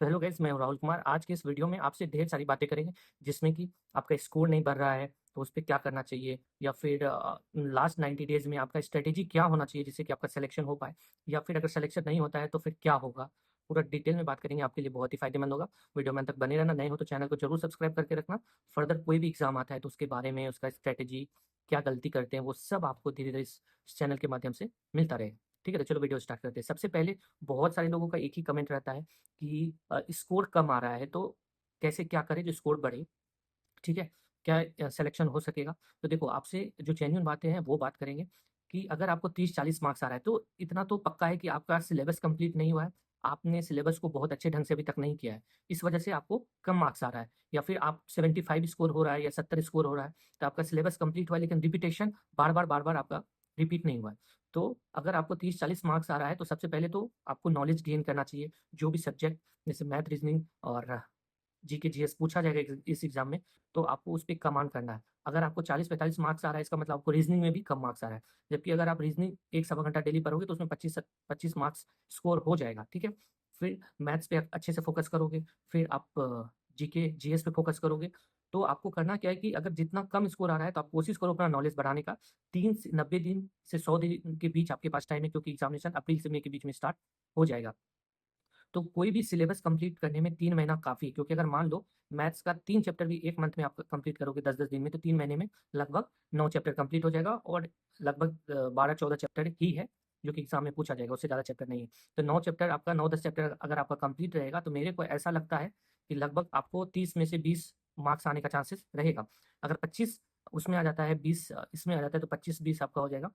तो hello guys, मैं हूं राहुल कुमार। आज के इस वीडियो में आपसे ढेर सारी बातें करेंगे, जिसमें कि आपका स्कोर नहीं बढ़ रहा है तो उस पे क्या करना चाहिए, या फिर लास्ट 90 डेज़ में आपका स्ट्रैटेजी क्या होना चाहिए जिससे कि आपका सिलेक्शन हो पाए, या फिर अगर सिलेक्शन नहीं होता है तो फिर क्या होगा। पूरा डिटेल में बात करेंगे, आपके लिए बहुत ही फ़ायदेमंद होगा। वीडियो में अंत तक बने रहना। नए हो तो चैनल को ज़रूर सब्सक्राइब करके रखना। फर्दर कोई भी एग्ज़ाम आता है तो उसके बारे में, उसका स्ट्रैटेजी, क्या गलती करते हैं, वो सब आपको धीरे-धीरे इस चैनल के माध्यम से मिलता रहेगा। ठीक है? तो चलो वीडियो स्टार्ट करते हैं। सबसे पहले बहुत सारे लोगों का एक ही कमेंट रहता है कि स्कोर कम आ रहा है तो कैसे क्या करें जो स्कोर बढ़े, ठीक है? क्या सिलेक्शन हो सकेगा? तो देखो, आपसे जो जेन्युइन बातें हैं वो बात करेंगे कि अगर आपको 30-40 मार्क्स आ रहा है तो इतना तो पक्का है कि आपका सिलेबस कंप्लीट नहीं हुआ है। आपने सिलेबस को बहुत अच्छे ढंग से अभी तक नहीं किया है। इस वजह से आपको कम मार्क्स आ रहा है, या फिर आप 75 स्कोर हो रहा है या 70 स्कोर हो रहा है, तो आपका सिलेबस कंप्लीट हुआ है लेकिन रिपिटेशन बार-बार आपका रिपीट नहीं हुआ है। तो अगर आपको 30-40 मार्क्स आ रहा है तो सबसे पहले तो आपको नॉलेज गेन करना चाहिए। जो भी सब्जेक्ट जैसे मैथ, रीज़निंग और जीके, जीएस पूछा जाएगा इस एग्ज़ाम में, तो आपको उस पे कमांड करना है। अगर आपको 40-45 मार्क्स आ रहा है, इसका मतलब आपको रीज़निंग में भी कम मार्क्स आ रहा है। जबकि अगर आप रीज़निंग 1 सवा घंटा डेली पढ़ोगे तो उसमें 25 मार्क्स स्कोर हो जाएगा, ठीक है? फिर मैथ्स पे आप अच्छे से फ़ोकस करोगे, फिर आप जीके, जीएस पे फ़ोकस करोगे, तो आपको करना क्या है कि अगर जितना कम स्कोर आ रहा है तो आप कोशिश करो अपना नॉलेज बढ़ाने का। 3 से 90 दिन से 100 दिन के बीच आपके पास टाइम है, क्योंकि एग्ज़ामिनेशन अप्रैल से मई के बीच में स्टार्ट हो जाएगा। तो कोई भी सिलेबस कंप्लीट करने में 3 महीना काफ़ी है, क्योंकि अगर मान लो मैथ्स का 3 चैप्टर भी 1 मंथ में आप कंप्लीट करोगे 10-10 दिन में, तो 3 महीने में लगभग 9 चैप्टर कंप्लीट हो जाएगा, और लगभग 12-14 चैप्टर ही है जो कि एग्ज़ाम में पूछा जाएगा, उससे ज़्यादा चैप्टर नहीं है। तो 9 चैप्टर आपका 9-10 चैप्टर अगर आपका कंप्लीट रहेगा तो मेरे को ऐसा लगता है कि लगभग आपको 30 में से 20 मार्क्स आने का चांसेस रहेगा। अगर 25 उसमें आ जाता है, 20 इसमें आ जाता है, तो 25-20 आपका हो जाएगा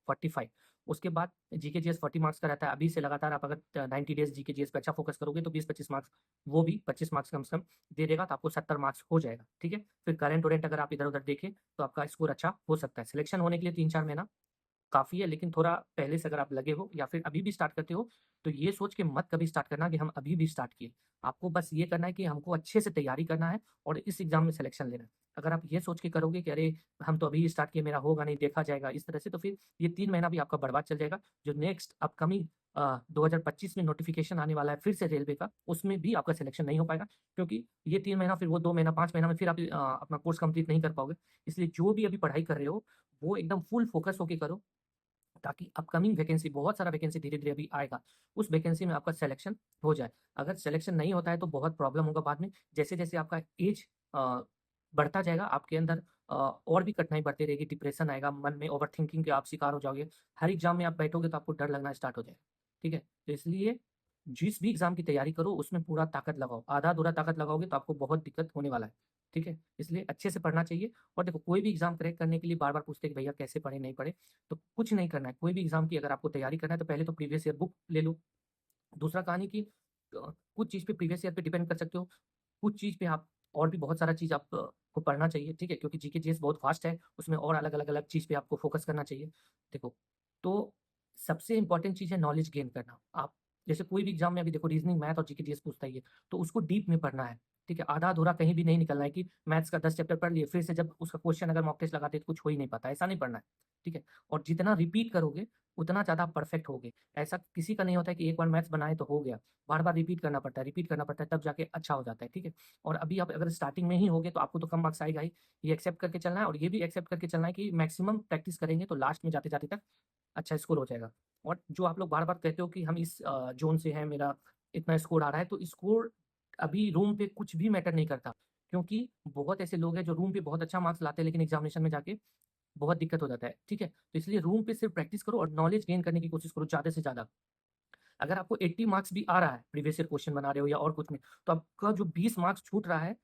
45। उसके बाद जीके जीएस 40 मार्क्स का रहता है। अभी से लगातार आप अगर 90 डेज़ जीके जीएस पे अच्छा फ़ोकस करोगे तो 20-25 मार्क्स, वो भी 25 मार्क्स कम से कम दे देगा, तो आपको 70 मार्क्स हो जाएगा, ठीक है? फिर करंट-वरेंट अगर आप इधर-उधर देखें तो आपका स्कोर अच्छा हो सकता है। सिलेक्शन होने के लिए 3-4 महीना काफ़ी है, लेकिन थोड़ा पहले से अगर आप लगे हो या फिर अभी भी स्टार्ट करते हो, तो ये सोच के मत कभी स्टार्ट करना कि हम अभी भी स्टार्ट किए। आपको बस ये करना है कि हमको अच्छे से तैयारी करना है और इस एग्ज़ाम में सिलेक्शन लेना है। अगर आप ये सोच के करोगे कि अरे! हम तो अभी स्टार्ट किए, मेरा होगा नहीं, देखा जाएगा, इस तरह से, तो फिर ये 3 महीना भी आपका बर्बाद चल जाएगा। जो नेक्स्ट अपकमिंग 2025 में नोटिफ़िकेशन आने वाला है फिर से रेलवे का, उसमें भी आपका सिलेक्शन नहीं हो पाएगा, क्योंकि ये 3 महीना, फिर वो 2 महीना, 5 महीना में फिर आप अपना कोर्स कंप्लीट नहीं कर पाओगे। इसलिए जो भी अभी पढ़ाई कर रहे हो, वो एकदम फुल फ़ोकस होके करो, ताकि अपकमिंग वैकेंसी, बहुत सारा वैकेंसी धीरे-धीरे अभी आएगा, उस वैकेंसी में आपका सिलेक्शन हो जाए। अगर सिलेक्शन नहीं होता है तो बहुत प्रॉब्लम होगा बाद में। जैसे-जैसे आपका ऐज अ, बढ़ता जाएगा, आपके अंदर और भी कठिनाई बढ़ती रहेगी, डिप्रेशन आएगा, मन में ओवरथिंकिंग के आप शिकार हो जाओगे। हर एग्ज़ाम में आप बैठोगे तो आपको डर लगना स्टार्ट हो जाएगा, ठीक है? तो इसलिए जिस भी एग्ज़ाम की तैयारी करो उसमें पूरा ताकत लगाओ। आधा-अधूरा ताकत लगाओगे तो आपको बहुत दिक्कत होने वाला है, ठीक है? इसलिए अच्छे से पढ़ना चाहिए। और देखो, कोई भी एग्ज़ाम क्रैक करने के लिए बार-बार पूछते हैं कि भैया कैसे पढ़ें, नहीं पढ़ें? तो कुछ नहीं करना है। कोई भी एग्ज़ाम की अगर आपको तैयारी करना है तो पहले तो प्रीवियस ईयर बुक ले लो। दूसरा कहानी कि कुछ चीज़ पे प्रीवियस ईयर पे डिपेंड कर सकते हो, कुछ चीज़ पे आप और भी बहुत सारा चीज़ आप को पढ़ना चाहिए, ठीक है? क्योंकि जीके जीएस बहुत फास्ट है, उसमें और अलग-अलग चीज़ पे आपको फ़ोकस करना चाहिए। देखो, तो सबसे इम्पोर्टेंट चीज़ है नॉलेज गेन करना। आप जैसे कोई भी एग्ज़ाम में अभी देखो, रीज़निंग, मैथ और जीके जीएस पूछता ही है, तो उसको डीप में पढ़ना है, ठीक है? आधा-अधूरा कहीं भी नहीं निकलना है कि मैथ्स का 10 चैप्टर पढ़ लिए, फिर से जब उसका क्वेश्चन अगर मॉक टेस्ट लगाते हैं तो कुछ हो ही नहीं पाता, ऐसा नहीं पढ़ना है, ठीक है? और जितना रिपीट करोगे, उतना ज़्यादा आप परफेक्ट होगे। ऐसा किसी का नहीं होता है कि एक बार मैथ्स बनाए तो हो गया। बार-बार रिपीट करना पड़ता है, तब जाके अच्छा हो जाता है, ठीक है? और अभी आप अगर स्टार्टिंग में ही होगे तो आपको तो कम मार्क्स आएगा ही, ये एक्सेप्ट करके चलना है, और ये भी एक्सेप्ट करके चलना है कि मैक्सिमम प्रैक्टिस करेंगे तो लास्ट में जाते-जाते तक अच्छा स्कोर हो जाएगा। और जो आप लोग बार-बार कहते हो कि हम इस ज़ोन से हैं, मेरा इतना स्कोर आ रहा है, तो स्कोर अभी रूम पे कुछ भी मैटर नहीं करता, क्योंकि बहुत ऐसे लोग हैं जो रूम पे बहुत अच्छा मार्क्स लाते हैं लेकिन एग्ज़ामिनेशन में जाके बहुत दिक्कत हो जाता है, ठीक है? तो इसलिए रूम पे सिर्फ प्रैक्टिस करो और नॉलेज गेन करने की कोशिश करो ज़्यादा से ज़्यादा। अगर आपको 80 मार्क्स भी आ रहा है, प्रीवियस ईयर क्वेश्चन बना रहे हो या और कुछ में, तो आपका जो 20 मार्क्स छूट रहा है,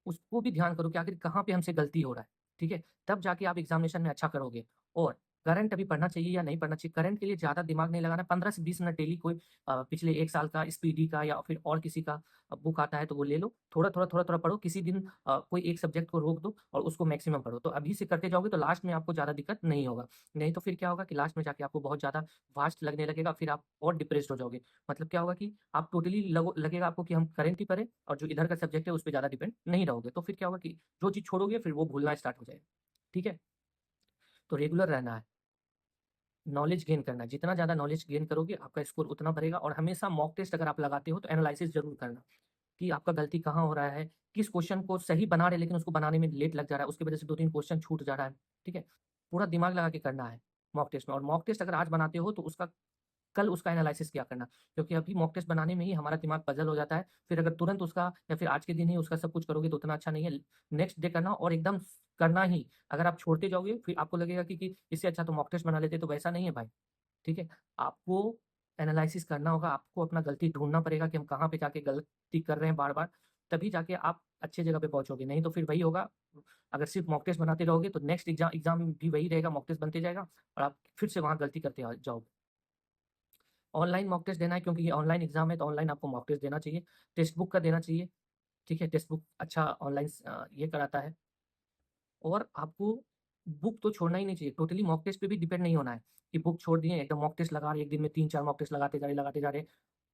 उसको भी ध्यान करो कि आखिर कहाँ पे हमसे गलती हो रहा है, ठीक है? तब जाके आप एग्ज़ामिनेशन में अच्छा करोगे। और करंट अभी पढ़ना चाहिए या नहीं पढ़ना चाहिए, करंट के लिए ज़्यादा दिमाग नहीं लगाना है, 15 से 20 मिनट डेली कोई पिछले 1 साल का स्पीडी का या फिर और किसी का बुक आता है तो वो ले लो, थोड़ा-थोड़ा पढ़ो, किसी दिन कोई एक सब्जेक्ट को रोक दो और उसको मैक्सिमम पढ़ो। तो अभी से करते जाओगे तो लास्ट में आपको ज़्यादा दिक्कत नहीं होगा। नहीं तो फिर क्या होगा कि लास्ट में जाके आपको बहुत ज़्यादा वास्ट लगने लगेगा, फिर आप और डिप्रेस्ड हो जाओगे। मतलब क्या होगा कि आप टोटली लगेगा आपको कि हम करंट ही पढ़ें, और जो इधर का सब्जेक्ट है उस पे ज़्यादा डिपेंड नहीं रहोगे। तो फिर क्या होगा कि जो चीज़ छोड़ोगे फिर वो भूलना स्टार्ट हो जाएगा। ठीक है? तो रेगुलर रहना है, नॉलेज गेन करना है। जितना ज़्यादा नॉलेज गेन करोगे आपका स्कोर उतना बढ़ेगा, और हमेशा मॉक टेस्ट अगर आप लगाते हो तो एनालिसिस ज़रूर करना। कि आपका गलती कहाँ हो रहा है, किस क्वेश्चन को सही बना रहे हैं लेकिन उसको बनाने में लेट लग जा रहा है, उसकी वजह से 2-3 क्वेश्चन छूट जा रहा है, ठीक है? पूरा दिमाग लगा के करना है मॉक टेस्ट में, और मॉक टेस्ट अगर आज बनाते हो तो उसका कल उसका एनालिसिस क्या करना, क्योंकि अभी मॉक टेस्ट बनाने में ही हमारा दिमाग पज़ल हो जाता है। फिर अगर तुरंत उसका या फिर आज के दिन ही उसका सब कुछ करोगे तो उतना अच्छा नहीं है। नेक्स्ट डे करना और एकदम करना ही। अगर आप छोड़ते जाओगे फिर आपको लगेगा कि इससे अच्छा तो मॉक टेस्ट बना लेते, तो वैसा नहीं है भाई, ठीक है? आपको एनालिसिस करना होगा, आपको अपना गलती ढूँढना पड़ेगा कि हम कहाँ पे जाके गलती कर रहे हैं बार-बार, तभी जाके आप अच्छी जगह पे पहुँचोगे। नहीं तो फिर वही होगा, अगर सिर्फ़ मॉक टेस्ट बनाते रहोगे तो नेक्स्ट एग्ज़ाम भी वही रहेगा, मॉक टेस्ट बनते जाएगा और आप फिर से वहाँ गलती करते जाओगे। ऑनलाइन मॉक टेस्ट देना है क्योंकि ये ऑनलाइन एग्ज़ाम है, तो ऑनलाइन आपको मॉक टेस्ट देना चाहिए। टेक्स्ट बुक का देना चाहिए, ठीक है? टेक्स्ट बुक अच्छा ऑनलाइन ये कराता है, और आपको बुक तो छोड़ना ही नहीं चाहिए। टोटली मॉक टेस्ट पे भी डिपेंड नहीं होना है कि बुक छोड़ दिए, एकदम मॉक टेस्ट लगा रहे, एक दिन में 3-4 मॉक टेस्ट लगाते जा रहे,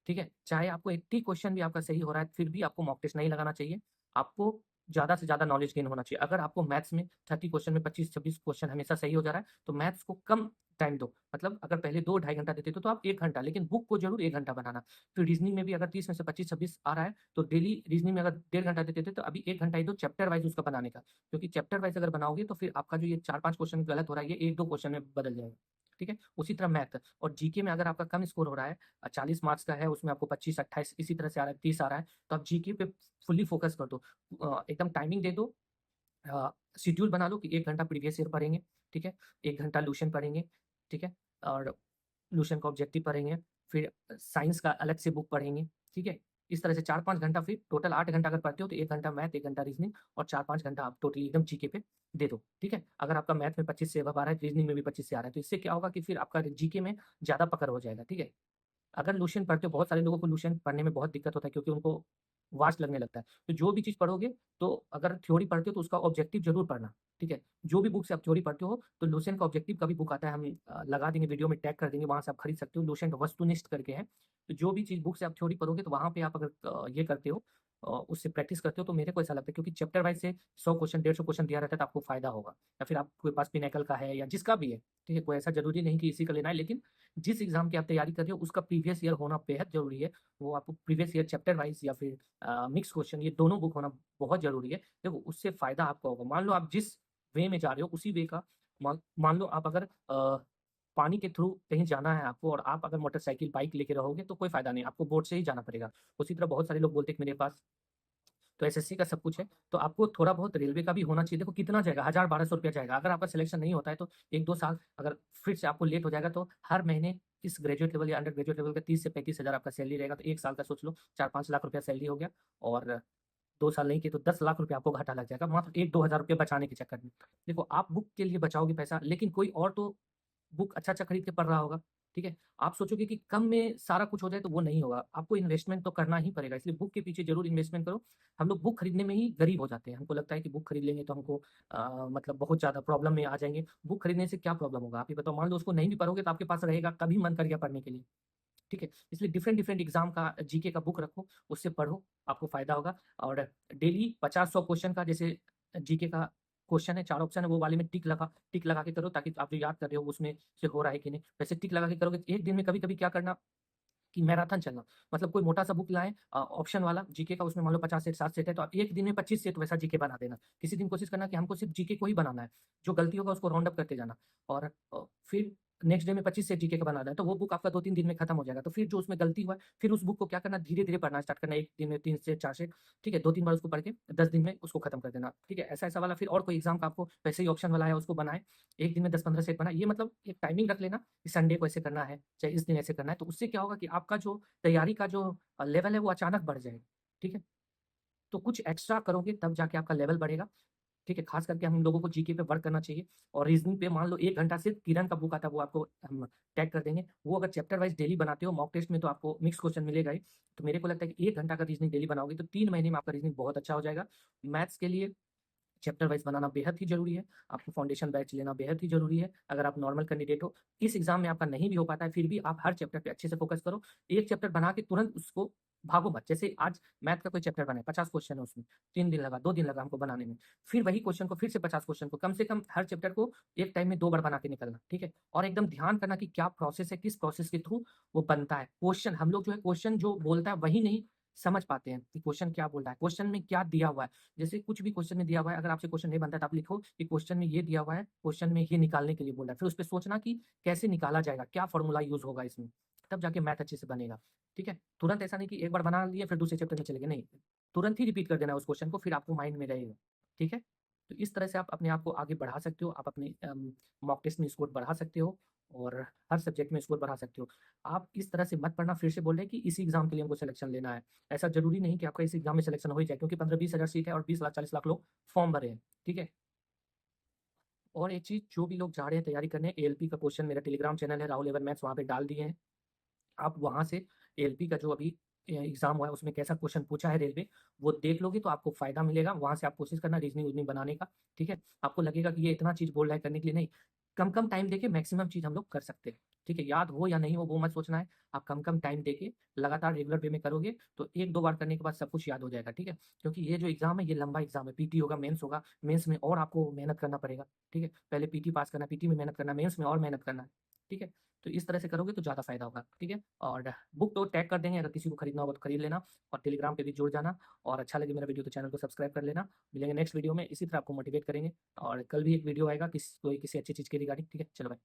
ठीक है? चाहे आपको 80 क्वेश्चन भी आपका सही हो रहा है, फिर भी आपको मॉक टेस्ट नहीं लगाना चाहिए। आपको ज़्यादा से ज़्यादा नॉलेज गेन होना चाहिए। अगर आपको मैथ्स में 30 क्वेश्चन में 25-26 क्वेश्चन हमेशा सही हो जा रहा है, तो मैथ्स को कम टाइम दो। मतलब अगर पहले 2 ढाई घंटा देते थे, तो आप 1 घंटा, लेकिन बुक को ज़रूर 1 घंटा बनाना। फिर रीज़निंग में भी अगर 30 में से 25-26 आ रहा है, तो डेली रीज़निंग में अगर डेढ़ घंटा देते थे, तो अभी 1 घंटा ही दो चैप्टर वाइज़ उसका बनाने का। क्योंकि चैप्टर वाइज़ अगर बनाओगे, तो फिर आपका जो ये 4-5 क्वेश्चन गलत हो रहा है, ये 1-2 क्वेश्चन में बदल जाएगा, ठीक है? उसी तरह मैथ और जीके में अगर आपका कम स्कोर हो रहा है, 40 मार्क्स का है, उसमें आपको 25-28 इसी तरह से आ रहा है, 30 आ रहा है, तो आप जीके पे फुल्ली फ़ोकस कर दो। एकदम टाइमिंग दे दो, शेड्यूल बना लो कि 1 घंटा प्रीवियस ईयर पढ़ेंगे, ठीक है? 1 घंटा लुसेंट पढ़ेंगे, ठीक है? और लुसेंट का ऑब्जेक्टिव पढ़ेंगे, फिर साइंस का अलग से बुक पढ़ेंगे, ठीक है? इस तरह से 4-5 घंटा, फिर टोटल 8 घंटा अगर पढ़ते हो तो 1 घंटा मैथ, 1 घंटा रीज़निंग और 4-5 घंटा आप टोटली एकदम जीके पे दे दो, ठीक है? अगर आपका मैथ में 25 से अबव आ रहा है, रीज़निंग में भी 25 से आ रहा है, तो इससे क्या होगा कि फिर आपका जीके में ज़्यादा पकड़ हो जाएगा, ठीक है? अगर लुसेंट पढ़ते हो, बहुत सारे लोगों को लुसेंट पढ़ने में बहुत दिक्कत होता है क्योंकि उनको वास्ट लगने लगता है। तो जो भी चीज़ पढ़ोगे, तो अगर थ्योरी पढ़ते हो तो उसका ऑब्जेक्टिव ज़रूर पढ़ना, ठीक है? जो भी बुक से आप थ्योरी पढ़ते हो, तो लुसेंट का ऑब्जेक्टिव का भी बुक आता है, हम लगा देंगे वीडियो में, टैग कर देंगे, वहाँ से आप खरीद सकते हो। लुसेंट वस्तुनिष्ठ करके है। तो जो भी चीज़ बुक से आप थ्योरी पढ़ोगे, तो वहाँ पे आप अगर ये करते हो, उससे प्रैक्टिस करते हो, तो मेरे को ऐसा लगता है क्योंकि चैप्टर वाइज़ से 100 क्वेश्चन, 150 क्वेश्चन दिया रहता है, तो आपको फ़ायदा होगा। या फिर आपके पास पिनेकल का है या जिसका भी है, ठीक है? कोई ऐसा ज़रूरी नहीं कि इसी का लेना है, लेकिन जिस एग्ज़ाम की आप तैयारी कर रहे हो, उसका प्रीवियस ईयर होना बेहद ज़रूरी है। वो आपको प्रीवियस ईयर चैप्टर वाइज़ या फिर मिक्स क्वेश्चन, ये दोनों बुक होना बहुत ज़रूरी है। देखो, उससे फ़ायदा आपको होगा। मान लो आप जिस वे में जा रहे हो, उसी वे का मान लो आप अगर पानी के थ्रू कहीं जाना है आपको, और आप अगर मोटरसाइकिल, बाइक लेके रहोगे, तो कोई फ़ायदा नहीं, आपको बोट से ही जाना पड़ेगा। उसी तरह बहुत सारे लोग बोलते हैं कि मेरे पास तो एसएससी का सब कुछ है, तो आपको थोड़ा बहुत रेलवे का भी होना चाहिए। देखो कितना जाएगा, 1000-1200 रुपया जाएगा। अगर आपका सिलेक्शन नहीं होता है तो 1-2 साल अगर फिर से आपको लेट हो जाएगा, तो हर महीने इस ग्रेजुएट लेवल या अंडर ग्रेजुएट लेवल का 30 से 35 हज़ार आपका सैलरी रहेगा, तो 1 साल का सोच लो, 4-5 लाख रुपया सैलरी हो गया, और 2 साल नहीं किए तो 10 लाख रुपया आपको घाटा लग जाएगा, मात्र 1-2 हज़ार रुपये बचाने के चक्कर में। देखो, आप बुक के लिए बचाओगे पैसा, लेकिन कोई और तो बुक अच्छा-अच्छा खरीद के पढ़ रहा होगा, ठीक है? आप सोचोगे कि कम में सारा कुछ हो जाए, तो वो नहीं होगा। आपको इन्वेस्टमेंट तो करना ही पड़ेगा, इसलिए बुक के पीछे ज़रूर इन्वेस्टमेंट करो। हम लोग बुक खरीदने में ही गरीब हो जाते हैं। हमको लगता है कि बुक खरीद लेंगे तो हमको मतलब बहुत ज़्यादा प्रॉब्लम में आ जाएँगे। बुक खरीदने से क्या प्रॉब्लम होगा? आप ही बताओ, मान लो उसको नहीं भी पढ़ोगे तो आपके पास रहेगा, कभी मन कर गया पढ़ने के लिए, ठीक है? इसलिए डिफरेंट-डिफरेंट एग्ज़ाम का जीके का बुक रखो, उससे पढ़ो, आपको फ़ायदा होगा। और डेली 50-100 क्वेश्चन का, जैसे जीके का क्वेश्चन है, 4 ऑप्शन है, वो वाले में टिक लगा के करो, ताकि आप जो याद कर रहे हो उसमें से हो रहा है कि नहीं। वैसे टिक लगा के करोगे तो एक दिन में कभी-कभी क्या करना कि मैराथन चलना, मतलब कोई मोटा-सा बुक लाएँ, ऑप्शन वाला जीके का, उसमें मान लो 50 सेट, 60 सेट है, तो आप एक दिन में 25 सेट वैसा जीके बना देना। किसी दिन कोशिश करना कि हमको सिर्फ़ जीके को ही बनाना है, जो गलती होगा उसको राउंड अप करते जाना, और फिर नेक्स्ट डे में 25 सेट जीके का बनाना है, तो वो बुक आपका 2-3 दिन में खत्म हो जाएगा। तो फिर जो उसमें गलती हुआ है, फिर उस बुक को क्या करना, धीरे-धीरे पढ़ना स्टार्ट करना, 1 दिन में 3 सेट, 4 सेट, ठीक है? 2-3 बार उसको पढ़ के 10 दिन में उसको खत्म कर देना, ठीक है? ऐसा-ऐसा वाला, फिर और कोई एग्ज़ाम का आपको वैसे ही ऑप्शन वाला है, उसको बनाएँ, 1 दिन में 10-15 सेट बनाएँ। ये मतलब एक टाइमिंग रख लेना कि संडे को ऐसे करना है, चाहे इस दिन ऐसे करना है, तो उससे क्या होगा कि आपका जो तैयारी का जो लेवल है, वो अचानक बढ़ जाएगा, ठीक है? तो कुछ एक्स्ट्रा करोगे तब जाके आपका लेवल बढ़ेगा, ठीक है? ख़ास करके हम लोगों को जीके पे वर्क करना चाहिए, और रीज़निंग पे मान लो 1 घंटा सिर्फ़ किरण का बुक आता है, वो आपको हम टैग कर देंगे। वो अगर चैप्टर वाइज़ डेली बनाते हो, मॉक टेस्ट में तो आपको मिक्स क्वेश्चन मिलेगा ही। तो मेरे को लगता है कि 1 घंटा का रीज़निंग डेली बनाओगे तो 3 महीने में आपका रीज़निंग बहुत अच्छा हो जाएगा। मैथ्स के लिए चैप्टर वाइज़ बनाना बेहद ही ज़रूरी है। आपको फाउंडेशन बैच लेना बेहद ही ज़रूरी है, अगर आप नॉर्मल कैंडिडेट हो। इस एग्ज़ाम में आपका नहीं भी हो पाता है, फिर भी आप हर चैप्टर पे अच्छे से फ़ोकस करो। एक चैप्टर बना के तुरंत उसको भागो मत। जैसे आज मैथ का कोई चैप्टर बना है, 50 क्वेश्चन है उसमें, 3 दिन लगा, 2 दिन लगा हमको बनाने में। फिर वही क्वेश्चन को, फिर से 50 क्वेश्चन को, कम से कम हर चैप्टर को एक टाइम में 2 बार बना के निकलना, ठीक है? और एकदम ध्यान करना कि क्या प्रोसेस है, किस प्रोसेस के थ्रू वो बनता है। क्वेश्चन हम लोग जो है, क्वेश्चन जो बोलता है वही नहीं समझ पाते हैं कि क्वेश्चन क्या बोल रहा है, क्वेश्चन में क्या दिया हुआ है। जैसे कुछ भी क्वेश्चन में दिया हुआ है, अगर आपसे क्वेश्चन नहीं बनता है तो आप लिखो कि क्वेश्चन में ये दिया हुआ है, क्वेश्चन में ये निकालने के लिए बोला है। फिर उसपे सोचना कि कैसे निकाला जाएगा, क्या फ़ॉर्मूला यूज़ होगा इसमें, तब जाके मैथ अच्छे से बनेगा, ठीक है? तुरंत ऐसा नहीं कि एक बार बना लिए फिर दूसरे चैप्टर में चले गए, नहीं। तुरंत ही रिपीट कर देना है उस क्वेश्चन को, फिर आपको माइंड में रहेगा, ठीक है? तो इस तरह से आप अपने आप को आगे बढ़ा सकते हो, आप अपने मॉक टेस्ट में स्कोर बढ़ा सकते हो और हर सब्जेक्ट में स्कोर बढ़ा सकते हो। आप इस तरह से मत पढ़ना, फिर से बोल रहे हैं कि इसी एग्ज़ाम के लिए हमको सिलेक्शन लेना है। ऐसा ज़रूरी नहीं कि आपका इस एग्ज़ाम में सिलेक्शन हो ही जाए, क्योंकि 15-20 हज़ार सीट है और 20 लाख 40 लाख लोग फॉर्म भरे हैं, ठीक है? और एक चीज़, जो भी लोग जा रहे हैं तैयारी करने, एएलपी का क्वेश्चन मेरा टेलीग्राम चैनल है राहुल एवन मैथ्स, वहाँ पे डाल दिए हैं। आप वहाँ से एएलपी का जो अभी एग्ज़ाम हुआ है उसमें कैसा क्वेश्चन पूछा है रेलवे, वो देख लोगे तो आपको फ़ायदा मिलेगा। वहाँ से आप कोशिश करना रीज़निंग-वीज़निंग बनाने का, ठीक है? आपको लगेगा कि ये इतना चीज़ बोल रहा है करने के लिए, नहीं, कम-कम टाइम देके मैक्सिमम चीज़ हम लोग कर सकते हैं, ठीक है? याद हो या नहीं हो वो मत सोचना है, आप कम-कम टाइम देके लगातार रेगुलर वे में करोगे तो 1-2 बार करने के बाद सब कुछ याद हो जाएगा, ठीक है? क्योंकि ये जो एग्ज़ाम है ये लंबा एग्ज़ाम है, पीटी होगा, मेंस होगा, मेंस में और आपको मेहनत करना पड़ेगा, ठीक है? पहले पीटी पास करना है, पीटी में मेहनत करना है, मेंस में और मेहनत करना है, ठीक है? तो इस तरह से करोगे तो ज़्यादा फ़ायदा होगा, ठीक है? और बुक तो टैग कर देंगे, अगर किसी को खरीदना होगा तो खरीद लेना और टेलीग्राम पे भी जुड़ जाना और अच्छा लगे मेरा वीडियो तो चैनल को सब्सक्राइब कर लेना। मिलेंगे नेक्स्ट वीडियो में, इसी तरह आपको मोटिवेट करेंगे और कल भी एक वीडियो आएगा कोई किसी अच्छी चीज़ के रिगार्डिंग, ठीक है? चलो बाय।